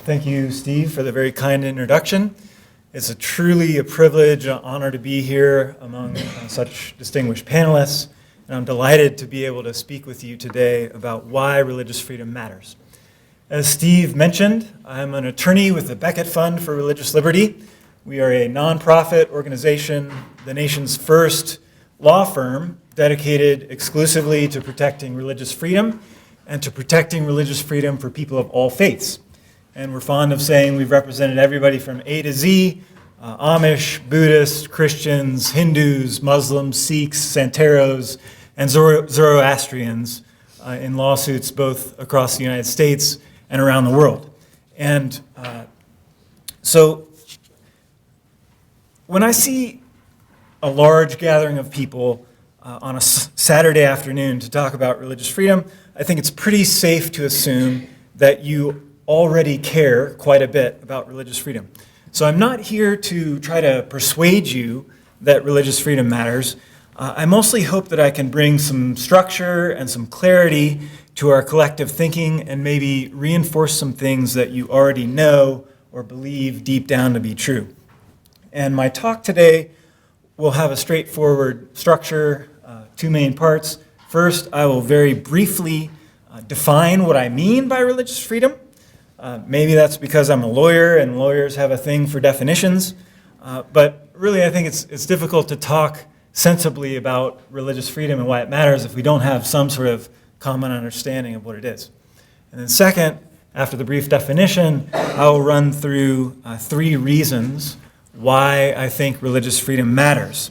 Thank you, Steve, for the very kind introduction. It's truly a privilege, an honor to be here among such distinguished panelists, and I'm delighted to be able to speak with you today about why religious freedom matters. As Steve mentioned, I'm an attorney with the Becket Fund for Religious Liberty. We are a nonprofit organization, the nation's first law firm dedicated exclusively to protecting religious freedom and to protecting religious freedom for people of all faiths. And we're fond of saying we've represented everybody from A to Z, Amish, Buddhists, Christians, Hindus, Muslims, Sikhs, Santeros, and Zoroastrians in lawsuits both across the United States and around the world. And so when I see a large gathering of people on a Saturday afternoon to talk about religious freedom, I think it's pretty safe to assume that you already care quite a bit about religious freedom. So I'm not here to try to persuade you that religious freedom matters. I mostly hope that I can bring some structure and some clarity to our collective thinking and maybe reinforce some things that you already know or believe deep down to be true. And my talk today will have a straightforward structure, two main parts. First, I will very briefly define what I mean by religious freedom. Maybe that's because I'm a lawyer and lawyers have a thing for definitions, but really I think it's difficult to talk sensibly about religious freedom and why it matters if we don't have some sort of common understanding of what it is. And then second, after the brief definition, I will run through three reasons why I think religious freedom matters.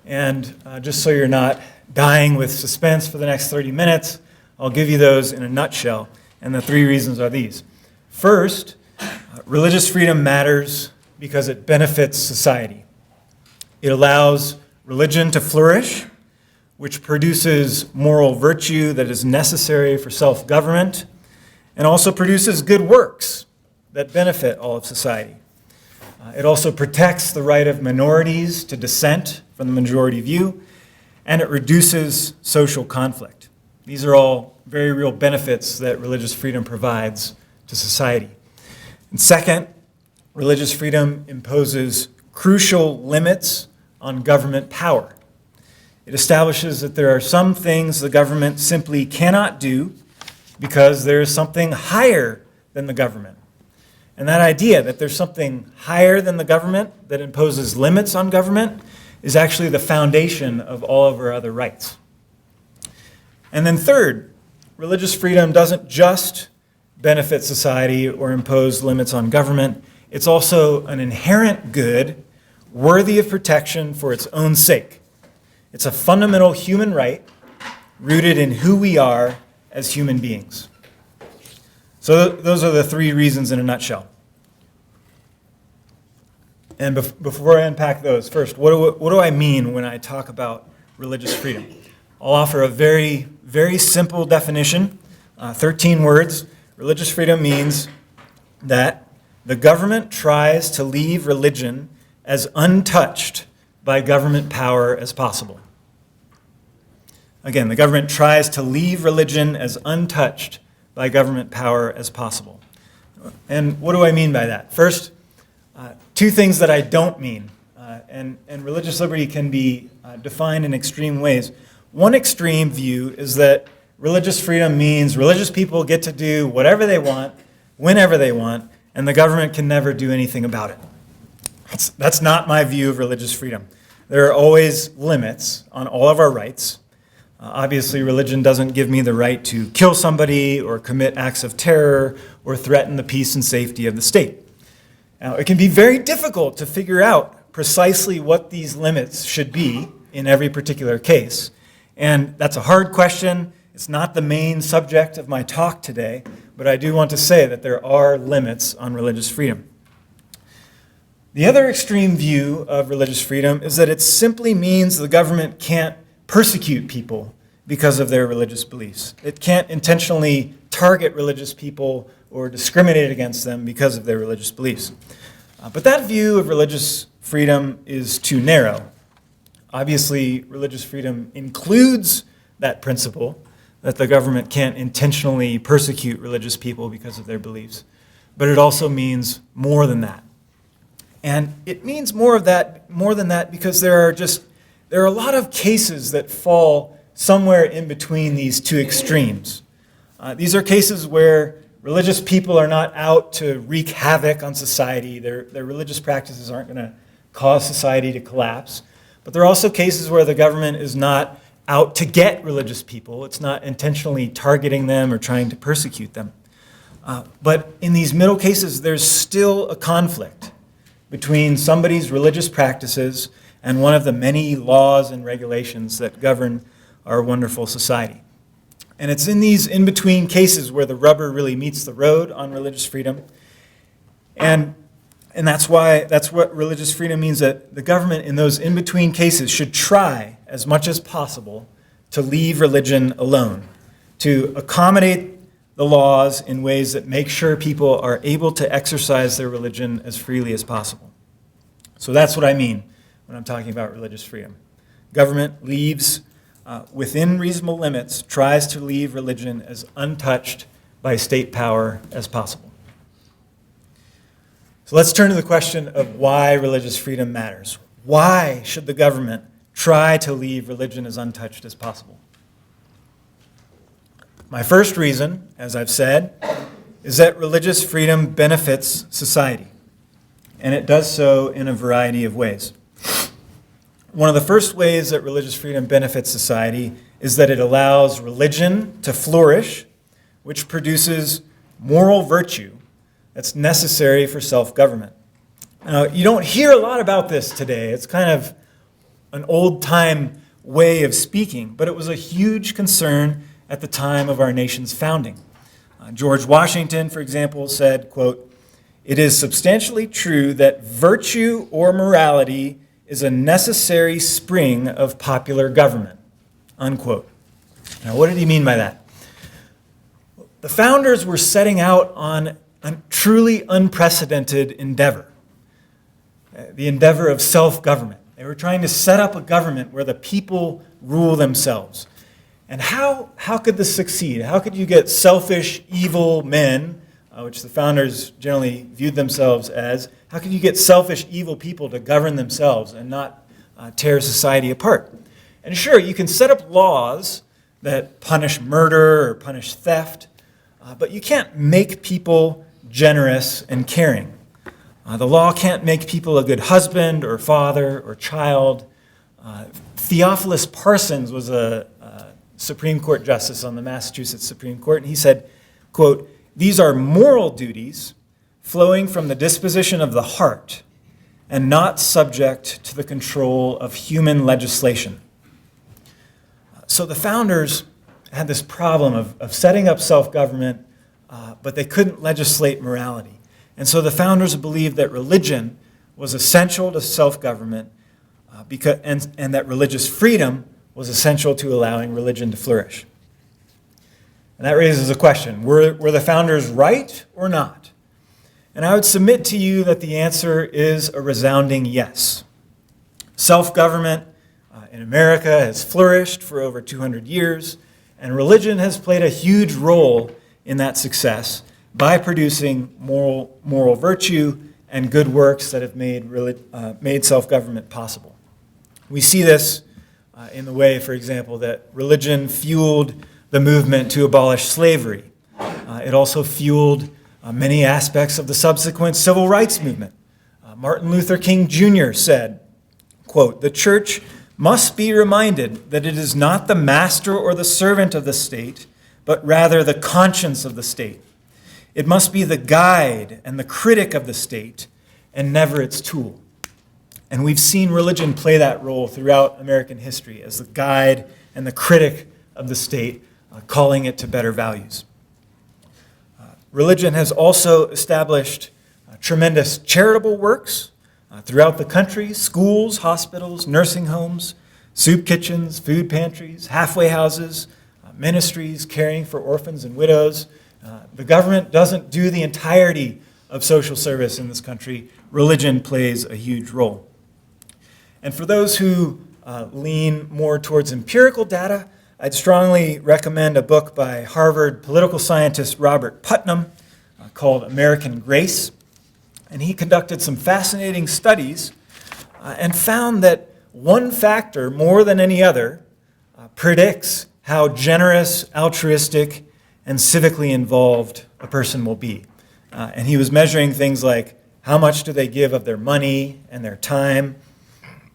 And just so you're not dying with suspense for the next 30 minutes, I'll give you those in a nutshell. And the three reasons are these. First, religious freedom matters because it benefits society. It allows religion to flourish, which produces moral virtue that is necessary for self-government, and also produces good works that benefit all of society. It also protects the right of minorities to dissent from the majority view, and it reduces social conflict. These are all very real benefits that religious freedom provides to society. And second, religious freedom imposes crucial limits on government power. It establishes that there are some things the government simply cannot do because there is something higher than the government. And that idea that there's something higher than the government that imposes limits on government is actually the foundation of all of our other rights. And then third, religious freedom doesn't just benefit society or impose limits on government. It's also an inherent good worthy of protection for its own sake. It's a fundamental human right rooted in who we are as human beings. So those are the three reasons in a nutshell. And before I unpack those, first, what do I mean when I talk about religious freedom? I'll offer a very, very simple definition, 13 words. Religious freedom means that the government tries to leave religion as untouched by government power as possible. Again, the government tries to leave religion as untouched by government power as possible. And what do I mean by that? First, two things that I don't mean, and religious liberty can be defined in extreme ways. One extreme view is that religious freedom means religious people get to do whatever they want, whenever they want, and the government can never do anything about it. That's not my view of religious freedom. There are always limits on all of our rights. Obviously, religion doesn't give me the right to kill somebody or commit acts of terror or threaten the peace and safety of the state. Now, it can be very difficult to figure out precisely what these limits should be in every particular case. And that's a hard question. It's not the main subject of my talk today, but I do want to say that there are limits on religious freedom. The other extreme view of religious freedom is that it simply means the government can't persecute people because of their religious beliefs. It can't intentionally target religious people or discriminate against them because of their religious beliefs. But that view of religious freedom is too narrow. Obviously, religious freedom includes that principle that the government can't intentionally persecute religious people because of their beliefs. but it also means more than that. And it means more than that because there are a lot of cases that fall somewhere in between these two extremes. These are cases where religious people are not out to wreak havoc on society. Their religious practices aren't going to cause society to collapse. But there are also cases where the government is not out to get religious people. It's not intentionally targeting them or trying to persecute them. But in these middle cases, there's still a conflict between somebody's religious practices and one of the many laws and regulations that govern our wonderful society. And it's in these in-between cases where the rubber really meets the road on religious freedom. And that's what religious freedom means, that the government in those in-between cases should try as much as possible to leave religion alone, to accommodate the laws in ways that make sure people are able to exercise their religion as freely as possible. So that's what I mean when I'm talking about religious freedom. Government leaves, within reasonable limits, tries to leave religion as untouched by state power as possible. So let's turn to the question of why religious freedom matters. Why should the government try to leave religion as untouched as possible? My first reason, as I've said, is that religious freedom benefits society, and it does so in a variety of ways. One of the first ways that religious freedom benefits society is that it allows religion to flourish, which produces moral virtue that's necessary for self-government. Now, you don't hear a lot about this today. It's kind of an old-time way of speaking, but it was a huge concern at the time of our nation's founding. George Washington, for example, said, quote, "It is substantially true that virtue or morality is a necessary spring of popular government," unquote. Now, what did he mean by that? The founders were setting out on a truly unprecedented endeavor, the endeavor of self-government. They were trying to set up a government where the people rule themselves. And how could this succeed? How could you get selfish, evil men, which the founders generally viewed themselves as, how could you get selfish, evil people to govern themselves and not tear society apart? And sure, you can set up laws that punish murder or punish theft, but you can't make people generous and caring. The law can't make people a good husband or father or child. Theophilus Parsons was a Supreme Court justice on the Massachusetts Supreme Court, and he said, quote, "These are moral duties flowing from the disposition of the heart and not subject to the control of human legislation." So the founders had this problem of setting up self-government, but they couldn't legislate morality. And so the founders believed that religion was essential to self-government and that religious freedom was essential to allowing religion to flourish. And that raises a question. Were the founders right or not? And I would submit to you that the answer is a resounding yes. Self-government in America has flourished for over 200 years, and religion has played a huge role in that success by producing moral virtue and good works that have made self-government possible. We see this in the way, for example, that religion fueled the movement to abolish slavery. It also fueled many aspects of the subsequent civil rights movement. Martin Luther King Jr. said, quote, "The church must be reminded that it is not the master or the servant of the state, but rather the conscience of the state. It must be the guide and the critic of the state, and never its tool." And we've seen religion play that role throughout American history as the guide and the critic of the state, calling it to better values. Religion has also established tremendous charitable works throughout the country: schools, hospitals, nursing homes, soup kitchens, food pantries, halfway houses, ministries caring for orphans and widows. The government doesn't do the entirety of social service in this country. Religion plays a huge role. And for those who lean more towards empirical data, I'd strongly recommend a book by Harvard political scientist Robert Putnam called American Grace. And he conducted some fascinating studies and found that one factor, more than any other, predicts how generous, altruistic, and civically involved a person will be. And he was measuring things like how much do they give of their money and their time,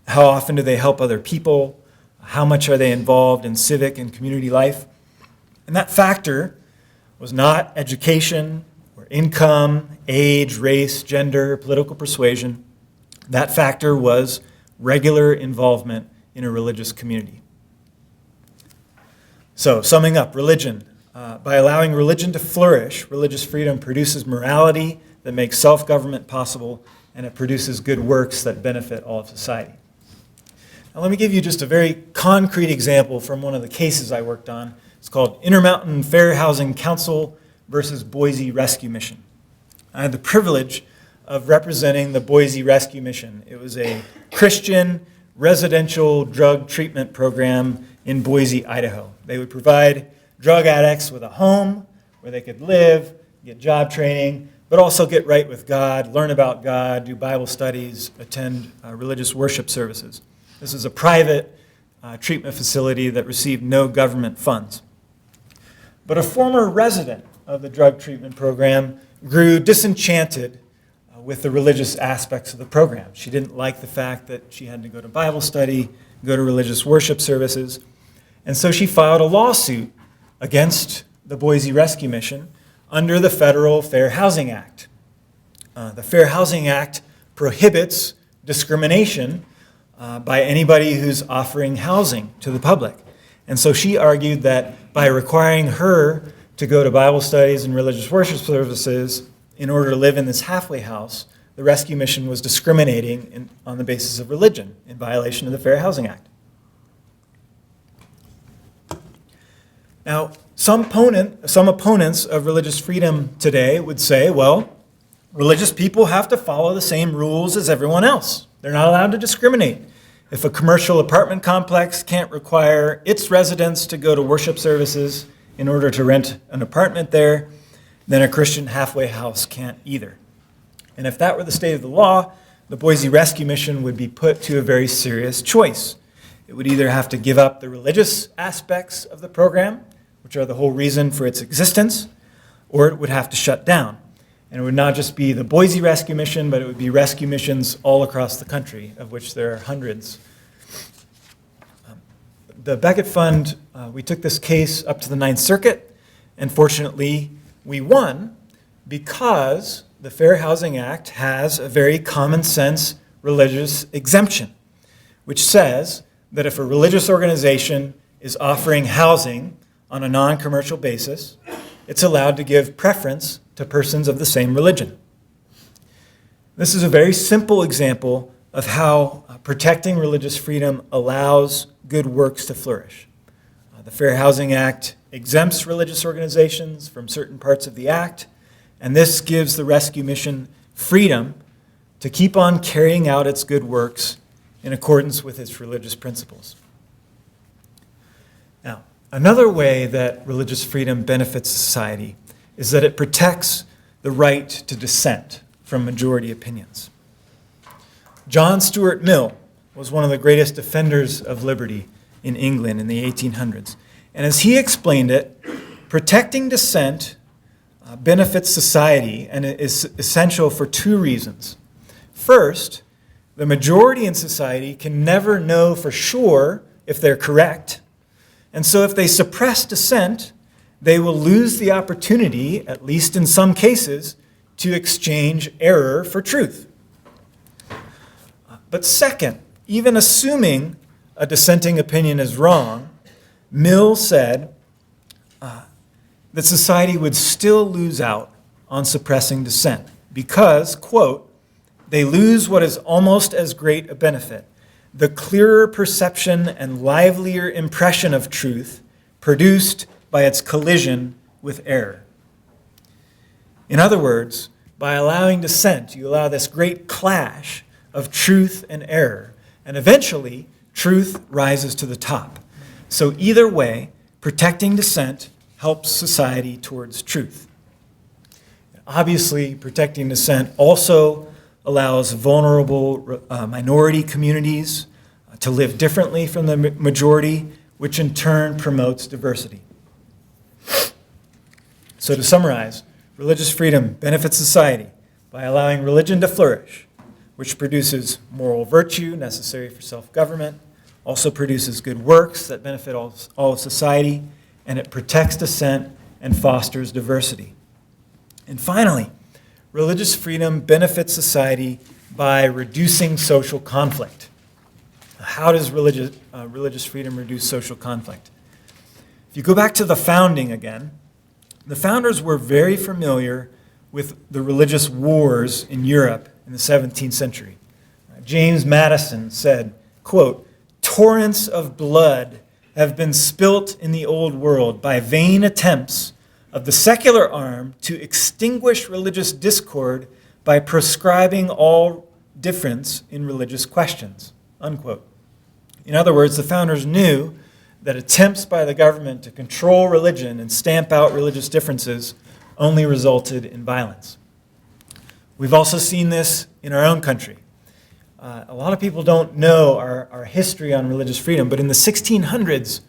how often do they help other people, how much are they involved in civic and community life. And that factor was not education or income, age, race, gender, political persuasion. That factor was regular involvement in a religious community. So, summing up, religion. By allowing religion to flourish, religious freedom produces morality that makes self-government possible, and it produces good works that benefit all of society. Now, let me give you just a very concrete example from one of the cases I worked on. It's called Intermountain Fair Housing Council versus Boise Rescue Mission. I had the privilege of representing the Boise Rescue Mission. It was a Christian residential drug treatment program in Boise, Idaho. They would provide drug addicts with a home where they could live, get job training, but also get right with God, learn about God, do Bible studies, attend religious worship services. This is a private treatment facility that received no government funds. But a former resident of the drug treatment program grew disenchanted with the religious aspects of the program. She didn't like the fact that she had to go to Bible study, go to religious worship services, and so she filed a lawsuit against the Boise Rescue Mission under the Federal Fair Housing Act. The Fair Housing Act prohibits discrimination by anybody who's offering housing to the public. And so she argued that by requiring her to go to Bible studies and religious worship services in order to live in this halfway house, the Rescue Mission was discriminating on the basis of religion in violation of the Fair Housing Act. Now, some opponents of religious freedom today would say, well, religious people have to follow the same rules as everyone else. They're not allowed to discriminate. If a commercial apartment complex can't require its residents to go to worship services in order to rent an apartment there, then a Christian halfway house can't either. And if that were the state of the law, the Boise Rescue Mission would be put to a very serious choice. It would either have to give up the religious aspects of the program, which are the whole reason for its existence, or it would have to shut down. And it would not just be the Boise Rescue Mission, but it would be rescue missions all across the country, of which there are hundreds. The Becket Fund, we took this case up to the Ninth Circuit, and fortunately we won because the Fair Housing Act has a very common sense religious exemption, which says that if a religious organization is offering housing on a non-commercial basis, it's allowed to give preference to persons of the same religion. This is a very simple example of how protecting religious freedom allows good works to flourish. The Fair Housing Act exempts religious organizations from certain parts of the act, and this gives the Rescue Mission freedom to keep on carrying out its good works in accordance with its religious principles. Now, another way that religious freedom benefits society is that it protects the right to dissent from majority opinions. John Stuart Mill was one of the greatest defenders of liberty in England in the 1800s. And as he explained it, protecting dissent benefits society and is essential for two reasons. First, the majority in society can never know for sure if they're correct. And so if they suppress dissent, they will lose the opportunity, at least in some cases, to exchange error for truth. But second, even assuming a dissenting opinion is wrong, Mill said that society would still lose out on suppressing dissent because, quote, they lose what is almost as great a benefit, the clearer perception and livelier impression of truth produced by its collision with error. In other words, by allowing dissent, you allow this great clash of truth and error, and eventually truth rises to the top. So either way, protecting dissent helps society towards truth. Obviously, protecting dissent also allows vulnerable minority communities to live differently from the majority, which in turn promotes diversity. So to summarize, religious freedom benefits society by allowing religion to flourish, which produces moral virtue necessary for self-government, also produces good works that benefit all of society, and it protects dissent and fosters diversity. And finally, religious freedom benefits society by reducing social conflict. How does religious freedom reduce social conflict? If you go back to the founding again, the founders were very familiar with the religious wars in Europe in the 17th century. James Madison said, quote, "Torrents of blood have been spilt in the old world by vain attempts of the secular arm to extinguish religious discord by proscribing all difference in religious questions," unquote. In other words, the founders knew that attempts by the government to control religion and stamp out religious differences only resulted in violence. We've also seen this in our own country. A lot of people don't know our history on religious freedom, but in the 1600s,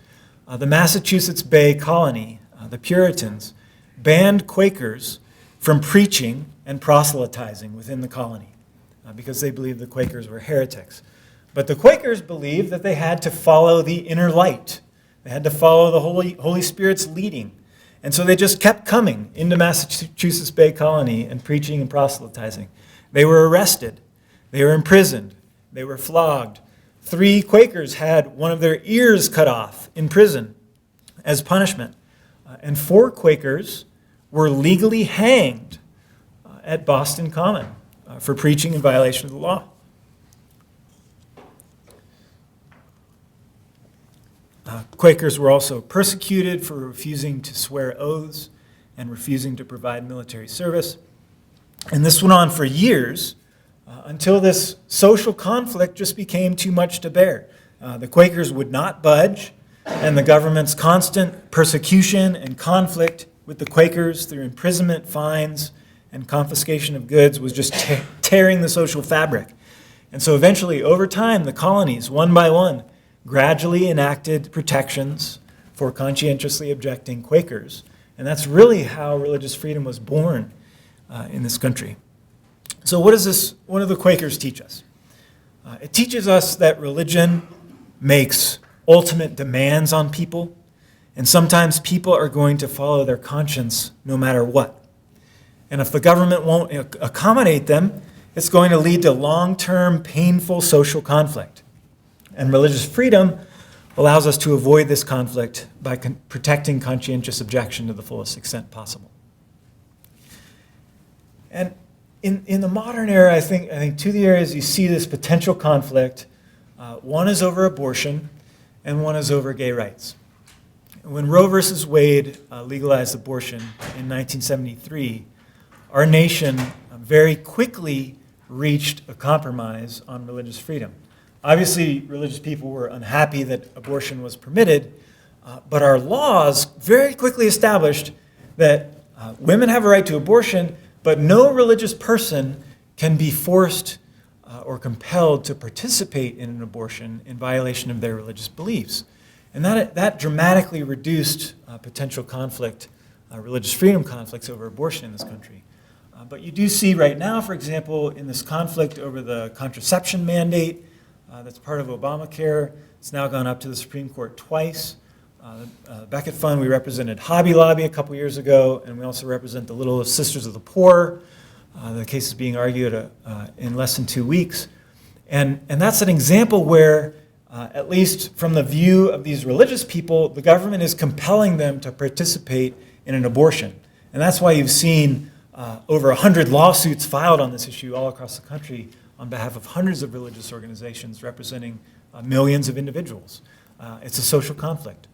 the Massachusetts Bay Colony, the Puritans, banned Quakers from preaching and proselytizing within the colony because they believed the Quakers were heretics. But the Quakers believed that they had to follow the inner light. They had to follow the Holy Spirit's leading. And so they just kept coming into Massachusetts Bay Colony and preaching and proselytizing. They were arrested. They were imprisoned. They were flogged. 3 Quakers had one of their ears cut off in prison as punishment. And 4 Quakers were legally hanged at Boston Common for preaching in violation of the law. Quakers were also persecuted for refusing to swear oaths and refusing to provide military service. And this went on for years until this social conflict just became too much to bear. The Quakers would not budge, and the government's constant persecution and conflict with the Quakers through imprisonment, fines, and confiscation of goods was just tearing the social fabric. And so eventually, over time, the colonies, one by one, gradually enacted protections for conscientiously objecting Quakers. And that's really how religious freedom was born in this country. So what do the Quakers teach us? It teaches us that religion makes ultimate demands on people, and sometimes people are going to follow their conscience no matter what. And if the government won't accommodate them, it's going to lead to long-term, painful social conflict. And religious freedom allows us to avoid this conflict by protecting conscientious objection to the fullest extent possible. And in the modern era, I think two of the areas you see this potential conflict, one is over abortion and one is over gay rights. When Roe versus Wade legalized abortion in 1973, our nation very quickly reached a compromise on religious freedom. Obviously, religious people were unhappy that abortion was permitted, but our laws very quickly established that women have a right to abortion, but no religious person can be forced or compelled to participate in an abortion in violation of their religious beliefs. And that dramatically reduced potential conflict, religious freedom conflicts over abortion in this country. But you do see right now, for example, in this conflict over the contraception mandate, that's part of Obamacare. It's now gone up to the Supreme Court twice. Becket Fund, we represented Hobby Lobby a couple years ago, and we also represent the Little Sisters of the Poor. The case is being argued in less than 2 weeks. And that's an example where, at least from the view of these religious people, the government is compelling them to participate in an abortion. And that's why you've seen over 100 lawsuits filed on this issue all across the country on behalf of hundreds of religious organizations representing millions of individuals. It's a social conflict.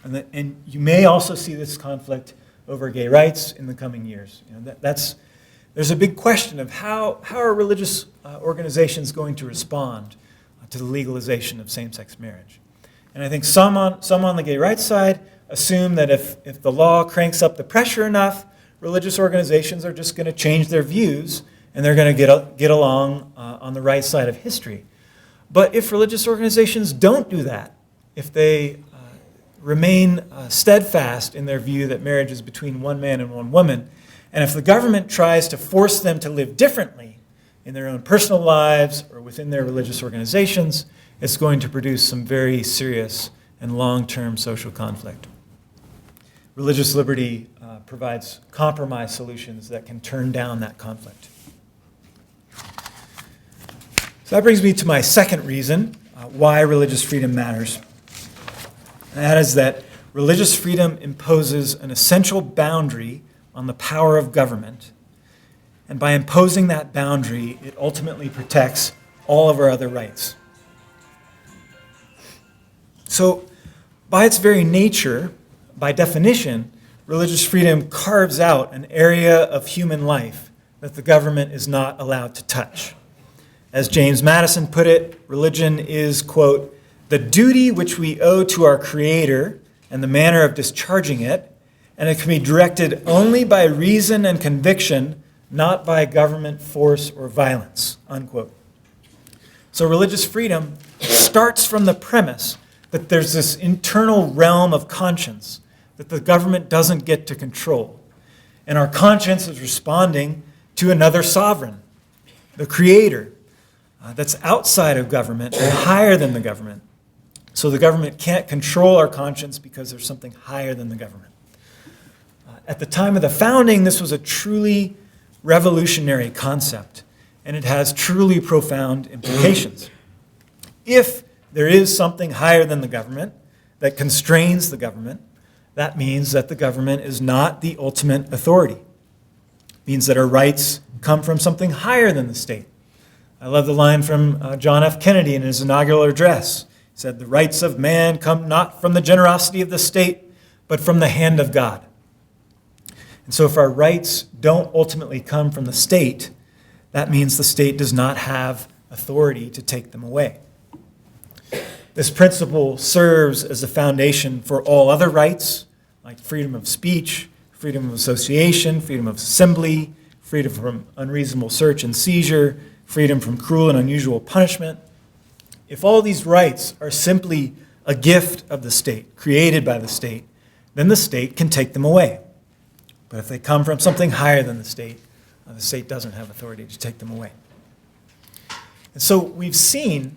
And you may also see this conflict over gay rights in the coming years. There's a big question of how are religious organizations going to respond to the legalization of same-sex marriage. And I think some on the gay rights side assume that if the law cranks up the pressure enough, religious organizations are just going to change their views and they're going to get along on the right side of history. But if religious organizations don't do that, if they remain steadfast in their view that marriage is between one man and one woman, and if the government tries to force them to live differently in their own personal lives or within their religious organizations, it's going to produce some very serious and long-term social conflict. Religious liberty provides compromise solutions that can turn down that conflict. So that brings me to my second reason why religious freedom matters. And that is that religious freedom imposes an essential boundary on the power of government. And by imposing that boundary, it ultimately protects all of our other rights. So, by its very nature, by definition, religious freedom carves out an area of human life that the government is not allowed to touch. As James Madison put it, religion is, quote, the duty which we owe to our Creator and the manner of discharging it, and it can be directed only by reason and conviction, not by government force or violence, unquote. So religious freedom starts from the premise that there's this internal realm of conscience that the government doesn't get to control. And our conscience is responding to another sovereign, the Creator, that's outside of government and higher than the government. So the government can't control our conscience because there's something higher than the government. At the time of the founding, this was a truly revolutionary concept, and it has truly profound implications. If there is something higher than the government that constrains the government, that means that the government is not the ultimate authority. It means that our rights come from something higher than the state. I love the line from John F. Kennedy in his inaugural address. He said, "The rights of man come not from the generosity of the state, but from the hand of God." And so if our rights don't ultimately come from the state, that means the state does not have authority to take them away. This principle serves as the foundation for all other rights, like freedom of speech, freedom of association, freedom of assembly, freedom from unreasonable search and seizure, freedom from cruel and unusual punishment. If all these rights are simply a gift of the state, created by the state, then the state can take them away. But if they come from something higher than the state doesn't have authority to take them away. And so we've seen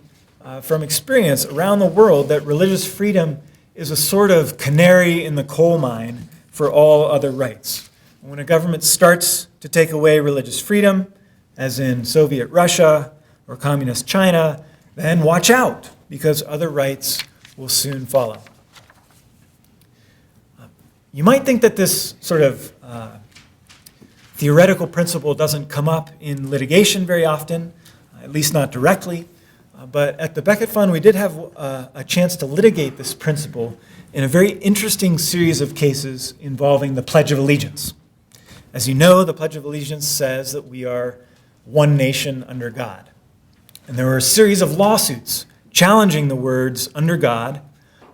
from experience around the world that religious freedom is a sort of canary in the coal mine for all other rights. When a government starts to take away religious freedom, as in Soviet Russia or communist China, then watch out, because other rights will soon follow. You might think that this sort of theoretical principle doesn't come up in litigation very often, at least not directly. But at the Becket Fund, we did have a chance to litigate this principle in a very interesting series of cases involving the Pledge of Allegiance. As you know, the Pledge of Allegiance says that we are one nation under God. And there were a series of lawsuits challenging the words "under God,"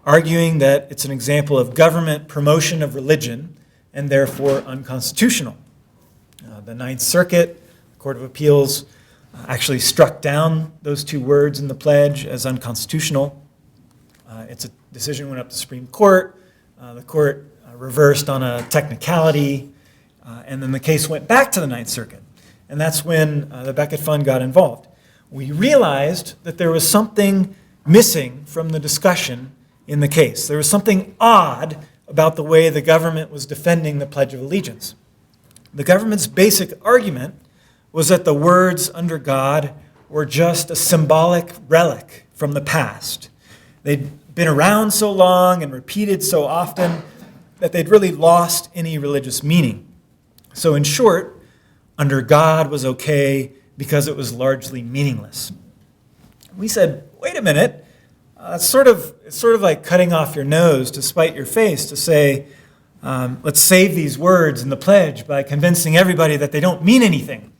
arguing that it's an example of government promotion of religion and therefore unconstitutional. The Ninth Circuit, Court of Appeals, actually struck down those two words in the pledge as unconstitutional. Its a decision went up to the Supreme Court. The court reversed on a technicality, and then the case went back to the Ninth Circuit. And that's when the Becket Fund got involved. We realized that there was something missing from the discussion in the case. There was something odd about the way the government was defending the Pledge of Allegiance. The government's basic argument was that the words "under God" were just a symbolic relic from the past. They'd been around so long and repeated so often that they'd really lost any religious meaning. So in short, "under God" was okay because it was largely meaningless. We said, wait a minute, it's sort of like cutting off your nose to spite your face to say, let's save these words in the pledge by convincing everybody that they don't mean anything.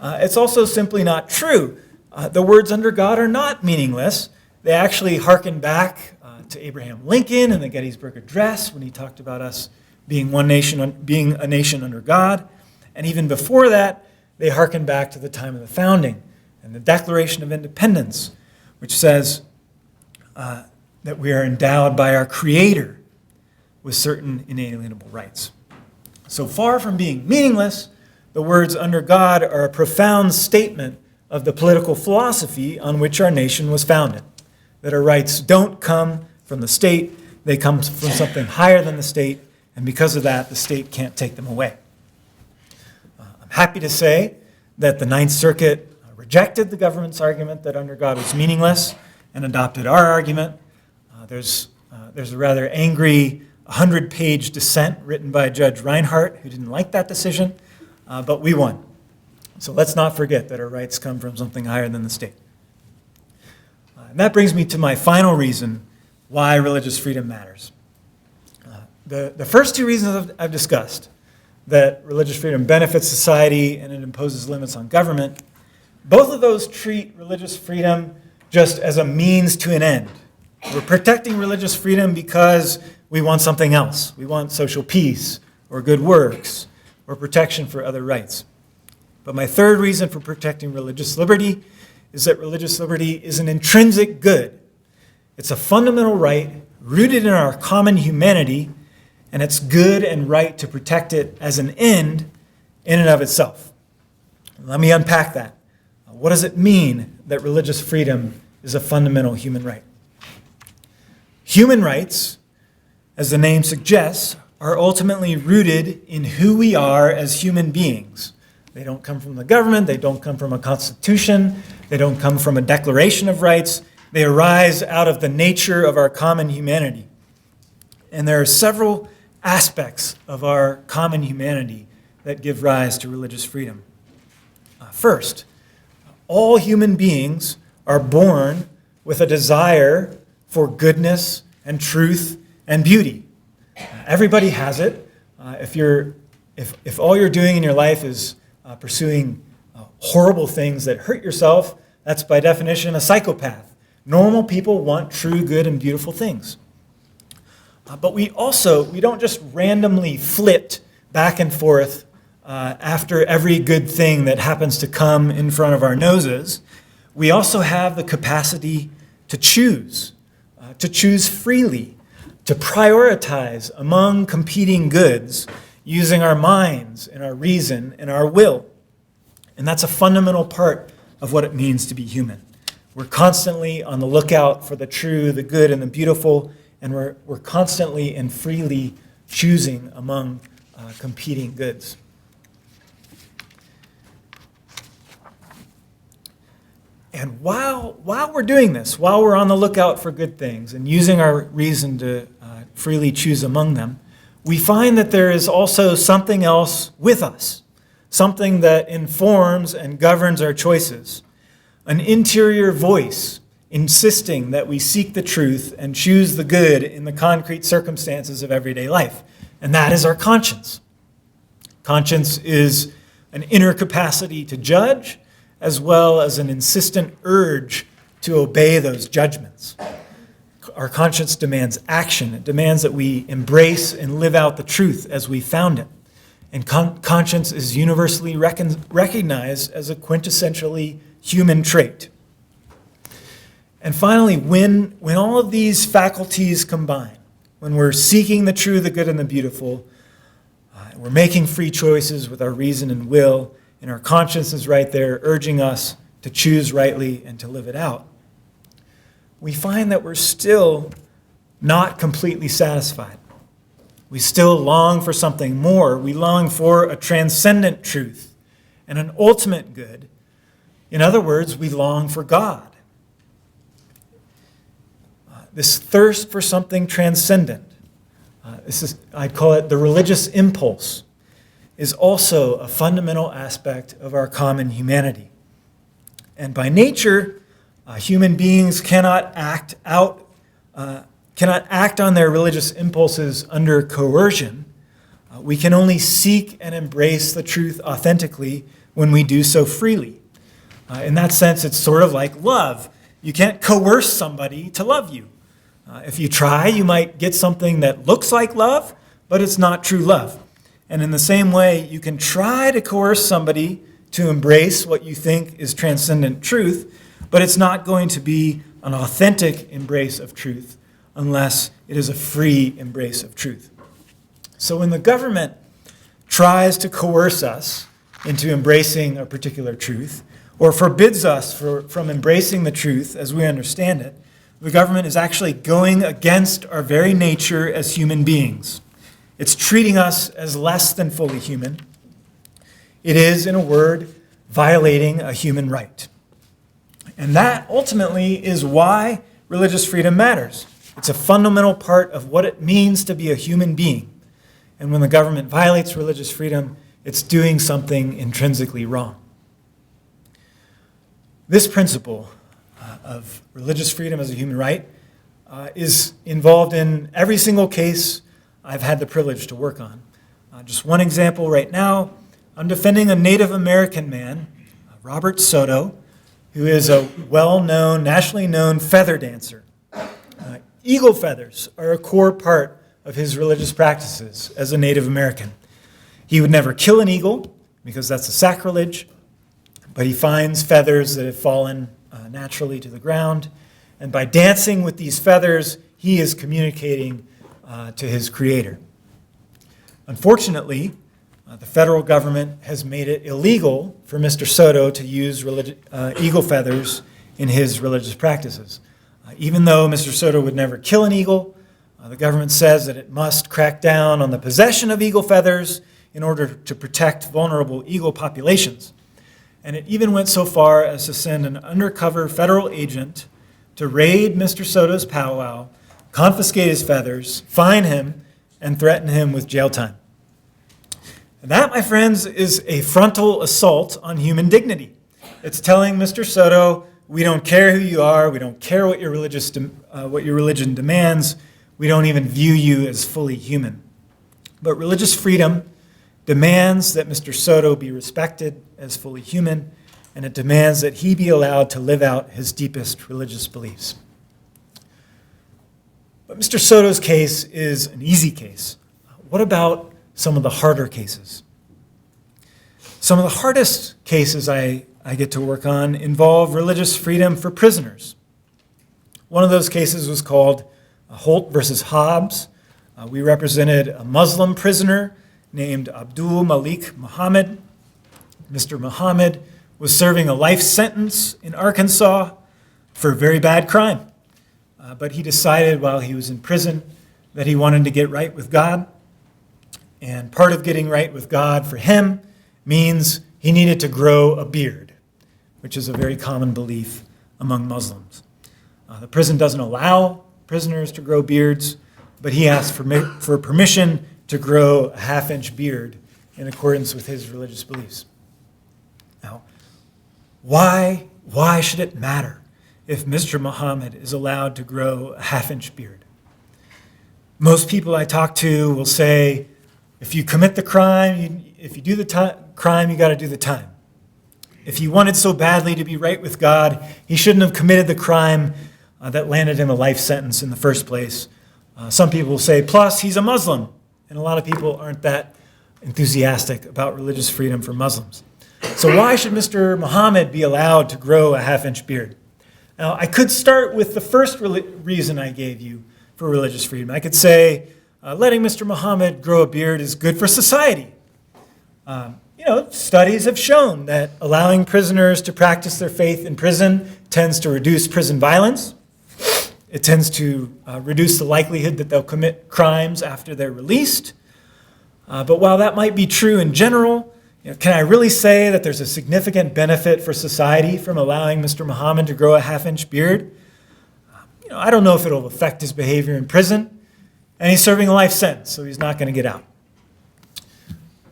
It's also simply not true. The words "under God" are not meaningless. They actually harken back to Abraham Lincoln and the Gettysburg Address when he talked about us being being a nation under God. And even before that, they hearken back to the time of the founding and the Declaration of Independence, which says that we are endowed by our Creator with certain inalienable rights. So far from being meaningless, the words under God are a profound statement of the political philosophy on which our nation was founded, that our rights don't come from the state, they come from something higher than the state, and because of that, the state can't take them away. I'm happy to say that the Ninth Circuit rejected the government's argument that under God was meaningless and adopted our argument. There's a rather angry 100-page dissent written by Judge Reinhart, who didn't like that decision, but we won. So let's not forget that our rights come from something higher than the state. And that brings me to my final reason why religious freedom matters. The first two reasons I've discussed, that religious freedom benefits society and it imposes limits on government, both of those treat religious freedom just as a means to an end. We're protecting religious freedom because we want something else. We want social peace or good works or protection for other rights. But my third reason for protecting religious liberty is that religious liberty is an intrinsic good. It's a fundamental right rooted in our common humanity, and it's good and right to protect it as an end in and of itself. Let me unpack that. What does it mean that religious freedom is a fundamental human right? Human rights, as the name suggests, are ultimately rooted in who we are as human beings. They don't come from the government, they don't come from a constitution, they don't come from a declaration of rights. They arise out of the nature of our common humanity. And there are several aspects of our common humanity that give rise to religious freedom. First, all human beings are born with a desire for goodness and truth and beauty. Everybody has it. If all you're doing in your life is pursuing horrible things that hurt yourself, that's by definition a psychopath. Normal people want true, good, and beautiful things. But we don't just randomly flit back and forth after every good thing that happens to come in front of our noses. We also have the capacity to choose freely, to prioritize among competing goods using our minds and our reason and our will. And that's a fundamental part of what it means to be human. We're constantly on the lookout for the true, the good, and the beautiful, and we're constantly and freely choosing among competing goods. And while we're doing this, while we're on the lookout for good things and using our reason to freely choose among them, we find that there is also something else with us, something that informs and governs our choices, an interior voice insisting that we seek the truth and choose the good in the concrete circumstances of everyday life, and that is our conscience. Conscience is an inner capacity to judge, as well as an insistent urge to obey those judgments. Our conscience demands action. It demands that we embrace and live out the truth as we found it. And conscience is universally recognized as a quintessentially human trait. And finally, when all of these faculties combine, when we're seeking the true, the good, and the beautiful, we're making free choices with our reason and will, and our conscience is right there urging us to choose rightly and to live it out, we find that we're still not completely satisfied. We still long for something more. We long for a transcendent truth and an ultimate good. In other words, we long for God. This thirst for something transcendent, I'd call it the religious impulse, is also a fundamental aspect of our common humanity. And by nature, human beings cannot act on their religious impulses under coercion. We can only seek and embrace the truth authentically when we do so freely. In that sense, it's sort of like love. You can't coerce somebody to love you. If you try, you might get something that looks like love, but it's not true love. And in the same way, you can try to coerce somebody to embrace what you think is transcendent truth, but it's not going to be an authentic embrace of truth unless it is a free embrace of truth. So when the government tries to coerce us into embracing a particular truth, or forbids us from embracing the truth as we understand it, the government is actually going against our very nature as human beings. It's treating us as less than fully human. It is, in a word, violating a human right. And that ultimately is why religious freedom matters. It's a fundamental part of what it means to be a human being. And when the government violates religious freedom, it's doing something intrinsically wrong. This principle of religious freedom as a human right is involved in every single case I've had the privilege to work on. Just one example right now, I'm defending a Native American man, Robert Soto, who is a well-known, nationally known feather dancer. Eagle feathers are a core part of his religious practices as a Native American. He would never kill an eagle because that's a sacrilege, but he finds feathers that have fallen naturally to the ground, and by dancing with these feathers, he is communicating to his creator. Unfortunately, the federal government has made it illegal for Mr. Soto to use eagle feathers in his religious practices. Even though Mr. Soto would never kill an eagle, the government says that it must crack down on the possession of eagle feathers in order to protect vulnerable eagle populations. And it even went so far as to send an undercover federal agent to raid Mr. Soto's powwow, confiscate his feathers, fine him, and threaten him with jail time. And that, my friends, is a frontal assault on human dignity. It's telling Mr. Soto, we don't care who you are, we don't care what your religion demands, we don't even view you as fully human. But religious freedom demands that Mr. Soto be respected as fully human, and it demands that he be allowed to live out his deepest religious beliefs. But Mr. Soto's case is an easy case. What about some of the harder cases? Some of the hardest cases I get to work on involve religious freedom for prisoners. One of those cases was called Holt versus Hobbs. We represented a Muslim prisoner named Abdul Malik Muhammad. Mr. Muhammad was serving a life sentence in Arkansas for a very bad crime. But he decided while he was in prison that he wanted to get right with God. And part of getting right with God for him means he needed to grow a beard, which is a very common belief among Muslims. The prison doesn't allow prisoners to grow beards, but he asked for permission to grow a half-inch beard in accordance with his religious beliefs. Now, why should it matter if Mr. Muhammad is allowed to grow a half-inch beard? Most people I talk to will say, if you commit the crime, if you do the crime, you got to do the time. If he wanted so badly to be right with God, he shouldn't have committed the crime that landed him a life sentence in the first place. Some people will say, plus, he's a Muslim. And a lot of people aren't that enthusiastic about religious freedom for Muslims. So why should Mr. Muhammad be allowed to grow a half-inch beard? Now, I could start with the first reason I gave you for religious freedom. I could say, letting Mr. Muhammad grow a beard is good for society. Studies have shown that allowing prisoners to practice their faith in prison tends to reduce prison violence. It tends to reduce the likelihood that they'll commit crimes after they're released. But while that might be true in general, can I really say that there's a significant benefit for society from allowing Mr. Muhammad to grow a half-inch beard? I don't know if it'll affect his behavior in prison, and he's serving a life sentence, so he's not going to get out.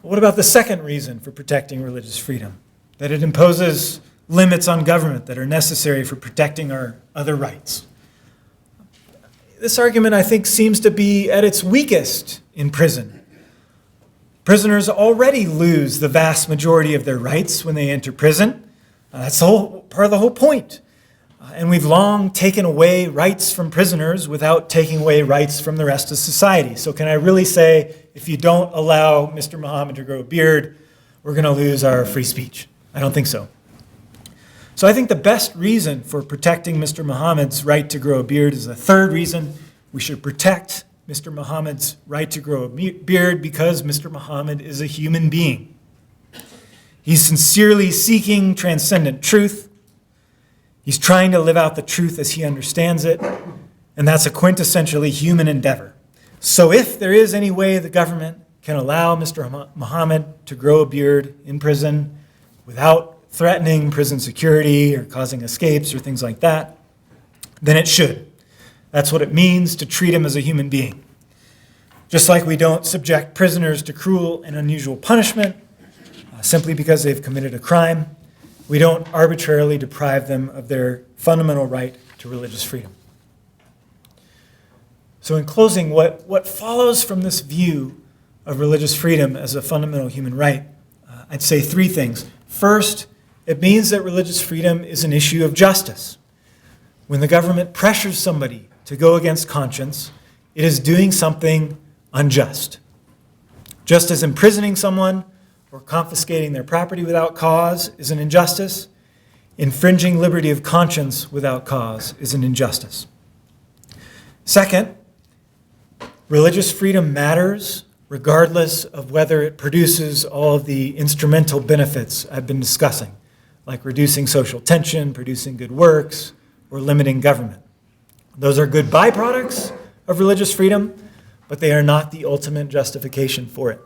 What about the second reason for protecting religious freedom? That it imposes limits on government that are necessary for protecting our other rights. This argument, I think, seems to be at its weakest in prison. Prisoners already lose the vast majority of their rights when they enter prison. That's part of the whole point. And we've long taken away rights from prisoners without taking away rights from the rest of society. So can I really say, if you don't allow Mr. Muhammad to grow a beard, we're going to lose our free speech? I don't think so. So I think the best reason for protecting Mr. Muhammad's right to grow a beard is the third reason. We should protect Mr. Muhammad's right to grow a beard because Mr. Muhammad is a human being. He's sincerely seeking transcendent truth. He's trying to live out the truth as he understands it, and that's a quintessentially human endeavor. So if there is any way the government can allow Mr. Muhammad to grow a beard in prison without threatening prison security or causing escapes or things like that, then it should. That's what it means to treat him as a human being. Just like we don't subject prisoners to cruel and unusual punishment simply because they've committed a crime, we don't arbitrarily deprive them of their fundamental right to religious freedom. So in closing, what follows from this view of religious freedom as a fundamental human right, I'd say three things. First, it means that religious freedom is an issue of justice. When the government pressures somebody to go against conscience, it is doing something unjust. Just as imprisoning someone or confiscating their property without cause is an injustice, infringing liberty of conscience without cause is an injustice. Second, religious freedom matters regardless of whether it produces all of the instrumental benefits I've been discussing, like reducing social tension, producing good works, or limiting government. Those are good byproducts of religious freedom, but they are not the ultimate justification for it.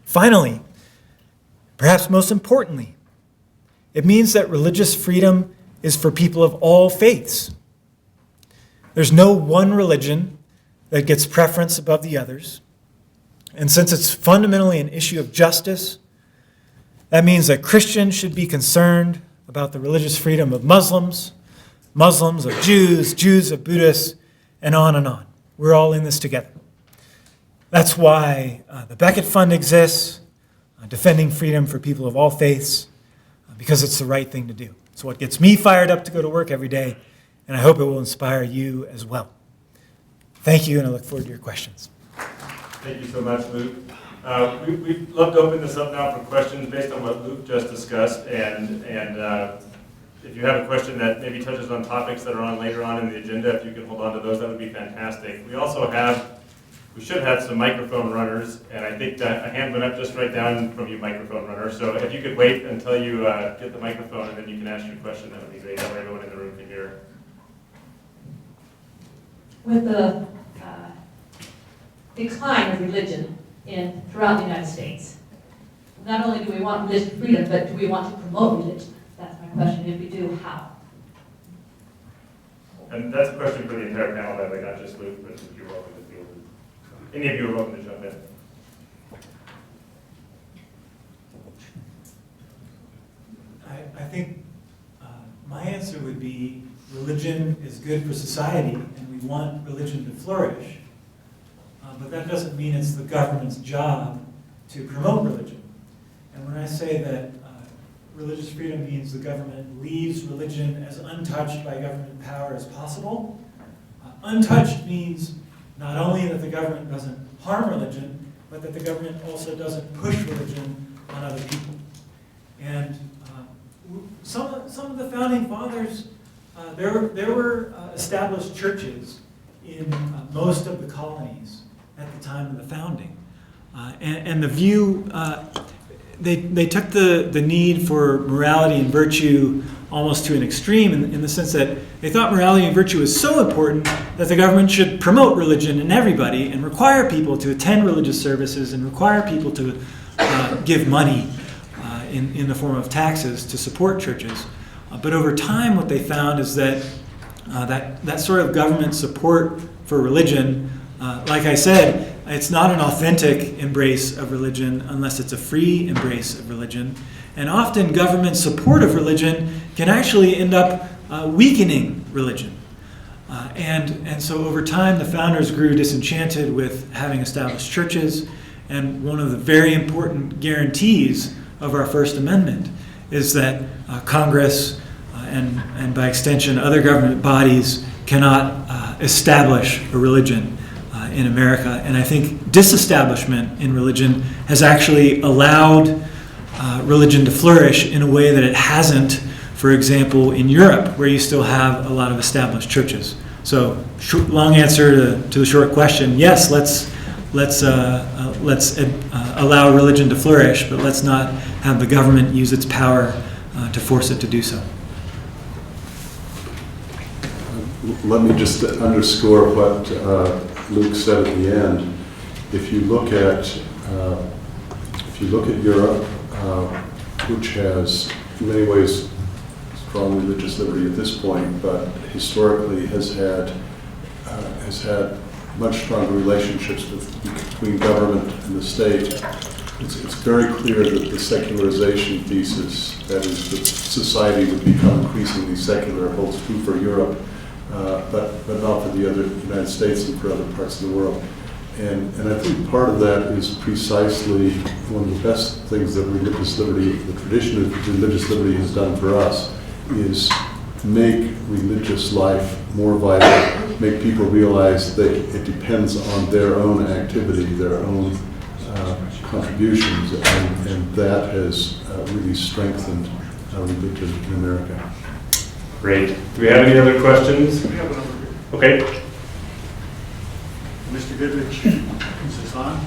Finally, perhaps most importantly, it means that religious freedom is for people of all faiths. There's no one religion that gets preference above the others. And since it's fundamentally an issue of justice, that means that Christians should be concerned about the religious freedom of Muslims, Muslims of Jews, Jews of Buddhists, and on and on. We're all in this together. That's why the Becket Fund exists, defending freedom for people of all faiths, because it's the right thing to do. It's what gets me fired up to go to work every day, and I hope it will inspire you as well. Thank you, and I look forward to your questions. Thank you so much, Luke. We'd love to open this up now for questions based on what Luke just discussed, and if you have a question that maybe touches on topics that are on later on in the agenda, if you can hold on to those, that would be fantastic. We should have some microphone runners, and I think that a hand went up just right down from you, microphone runner. So if you could wait until you get the microphone, and then you can ask your question, that would be great. That way everyone in the room can hear. With the decline of religion throughout the United States, not only do we want religious freedom, but do we want to promote religion? That's my question. If we do, how? And that's a question for the entire panel, by the way, not just Luke, but if you're welcome to field it. Any of you are welcome to jump in. I think my answer would be religion is good for society, and we want religion to flourish. But that doesn't mean it's the government's job to promote religion. And when I say that religious freedom means the government leaves religion as untouched by government power as possible, untouched means not only that the government doesn't harm religion, but that the government also doesn't push religion on other people. And some of the founding fathers, there were established churches in most of the colonies at the time of the founding. And the view, they took the need for morality and virtue almost to an extreme in the sense that they thought morality and virtue was so important that the government should promote religion in everybody and require people to attend religious services and require people to give money in the form of taxes to support churches. But over time, what they found is that that sort of government support for religion, like I said, it's not an authentic embrace of religion unless it's a free embrace of religion. And often government support of religion can actually end up weakening religion. And so over time, the founders grew disenchanted with having established churches. And one of the very important guarantees of our First Amendment is that Congress and by extension, other government bodies cannot establish a religion in America. And I think disestablishment in religion has actually allowed religion to flourish in a way that it hasn't, for example, in Europe, where you still have a lot of established churches. So, long answer to the short question: yes, let's allow religion to flourish, but let's not have the government use its power to force it to do so. Let me just underscore what Luke said at the end. If you look at Europe, which has in many ways strong religious liberty at this point, but historically has had much stronger relationships between government and the state. It's very clear that the secularization thesis, that is, that society would become increasingly secular, holds true for Europe, but not for the United States and for other parts of the world. And I think part of that is precisely one of the best things that religious liberty, the tradition of religious liberty has done for us, is make religious life more vital, make people realize that it depends on their own activity, their own contributions, and that has really strengthened religion in America. Great. Do we have any other questions? We have one over here. Okay. Mr. Goodrich, is this on?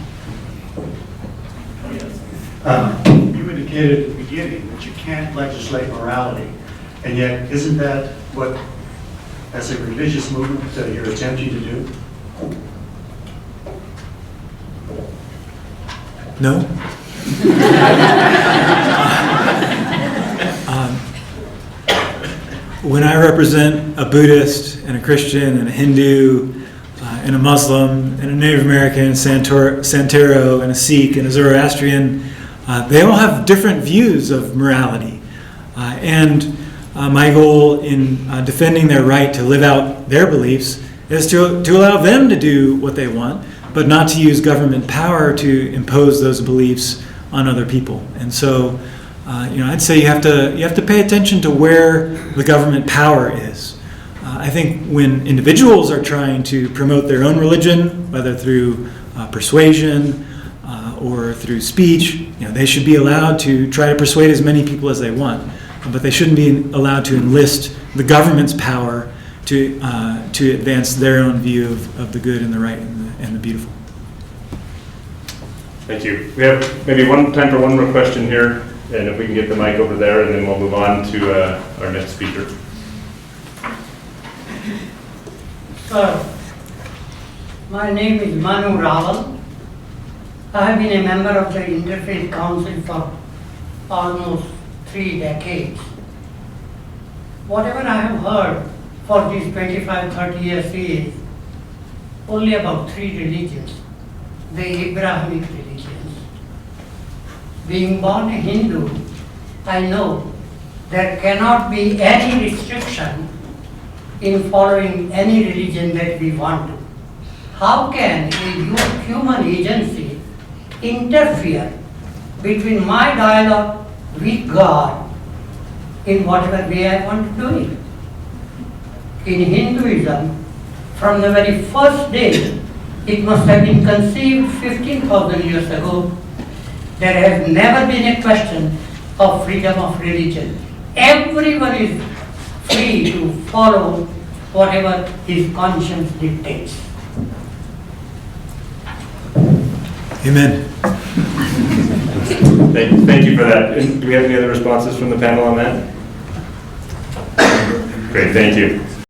You indicated at the beginning that you can't legislate morality, and yet isn't that what, as a religious movement, you're attempting to do? No? When I represent a Buddhist and a Christian and a Hindu and a Muslim and a Native American, Santero and a Sikh and a Zoroastrian, they all have different views of morality. And my goal in defending their right to live out their beliefs is to allow them to do what they want, but not to use government power to impose those beliefs on other people. And so, I'd say you have to pay attention to where the government power is. I think when individuals are trying to promote their own religion, whether through persuasion or through speech, they should be allowed to try to persuade as many people as they want. But they shouldn't be allowed to enlist the government's power to advance their own view of the good and the right and the beautiful. Thank you. We have maybe time for one more question here, and if we can get the mic over there, and then we'll move on to our next speaker. Sir, my name is Manu Rawal. I have been a member of the Interfaith Council for almost 3 decades. Whatever I have heard for these 25-30 years is only about 3 religions, the Abrahamic religions. Being born a Hindu, I know there cannot be any restriction in following any religion that we want to. How can a human agency interfere between my dialogue with God in whatever way I want to do it? In Hinduism, from the very first day, it must have been conceived 15,000 years ago, there has never been a question of freedom of religion. Everyone is free to follow whatever his conscience dictates. Amen. Thank you for that. And do we have any other responses from the panel on that? Great, thank you.